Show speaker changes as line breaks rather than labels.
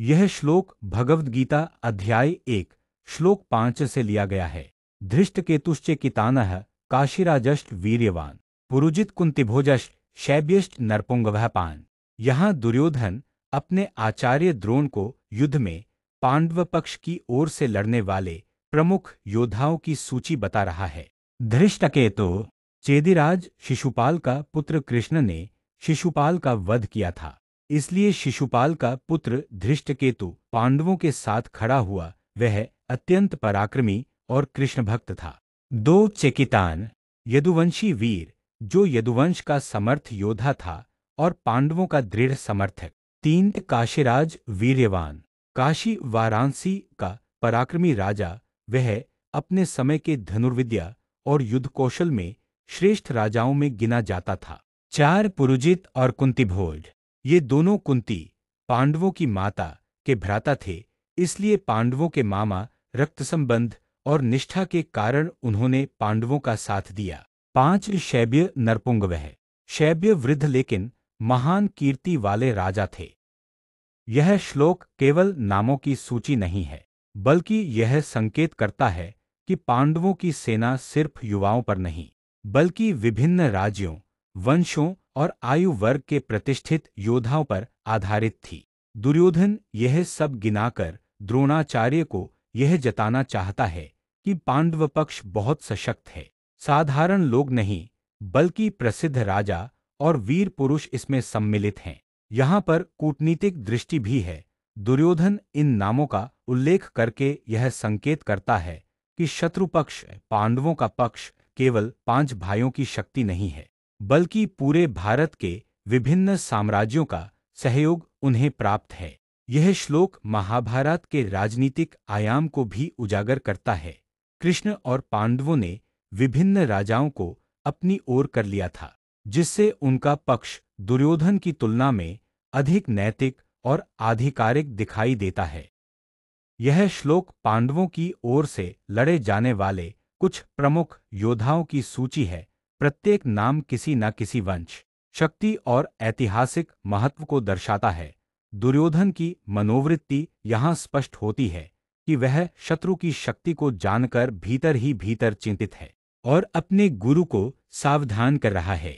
यह श्लोक भगवद गीता अध्याय 1 श्लोक 5 से लिया गया है। धृष्टकेतुश्च कितानः काशीराजश्च वीर्यवान पुरुजित कुंतिभोजश्च शैब्यश्च नरपुंगवः पान। यहाँ दुर्योधन अपने आचार्य द्रोण को युद्ध में पांडव पक्ष की ओर से लड़ने वाले प्रमुख योद्धाओं की सूची बता रहा है। धृष्टकेतु चेदिराज शिशुपाल का पुत्र कृष्ण ने शिशुपाल का वध किया था, इसलिए शिशुपाल का पुत्र धृष्टकेतु पांडवों के साथ खड़ा हुआ। वह अत्यंत पराक्रमी और कृष्ण भक्त था। 2 चेकितान यदुवंशी वीर, जो यदुवंश का समर्थ योद्धा था और पांडवों का दृढ़ समर्थक। 3 काशीराज वीर्यवान, काशी वाराणसी का पराक्रमी राजा। वह अपने समय के धनुर्विद्या और युद्ध कौशल में श्रेष्ठ राजाओं में गिना जाता था। 4 पुरुजित और कुंतिभोज, ये दोनों कुंती पांडवों की माता के भ्राता थे, इसलिए पांडवों के मामा रक्त संबंध और निष्ठा के कारण उन्होंने पांडवों का साथ दिया। 5 शैब्य नरपुंगवः, शैब्य वृद्ध लेकिन महान कीर्ति वाले राजा थे। यह श्लोक केवल नामों की सूची नहीं है, बल्कि यह संकेत करता है कि पांडवों की सेना सिर्फ युवाओं पर नहीं, बल्कि विभिन्न राज्यों, वंशों और आयु वर्ग के प्रतिष्ठित योद्धाओं पर आधारित थी। दुर्योधन यह सब गिनाकर द्रोणाचार्य को यह जताना चाहता है कि पांडव पक्ष बहुत सशक्त है। साधारण लोग नहीं, बल्कि प्रसिद्ध राजा और वीर पुरुष इसमें सम्मिलित हैं। यहाँ पर कूटनीतिक दृष्टि भी है। दुर्योधन इन नामों का उल्लेख करके यह संकेत करता है कि शत्रु पक्ष पांडवों का पक्ष केवल 5 भाइयों की शक्ति नहीं है, बल्कि पूरे भारत के विभिन्न साम्राज्यों का सहयोग उन्हें प्राप्त है। यह श्लोक महाभारत के राजनीतिक आयाम को भी उजागर करता है। कृष्ण और पांडवों ने विभिन्न राजाओं को अपनी ओर कर लिया था, जिससे उनका पक्ष दुर्योधन की तुलना में अधिक नैतिक और आधिकारिक दिखाई देता है। यह श्लोक पांडवों की ओर से लड़े जाने वाले कुछ प्रमुख योद्धाओं की सूची है। प्रत्येक नाम किसी न किसी वंश, शक्ति और ऐतिहासिक महत्व को दर्शाता है। दुर्योधन की मनोवृत्ति यहाँ स्पष्ट होती है कि वह शत्रु की शक्ति को जानकर भीतर ही भीतर चिंतित है और अपने गुरु को सावधान कर रहा है।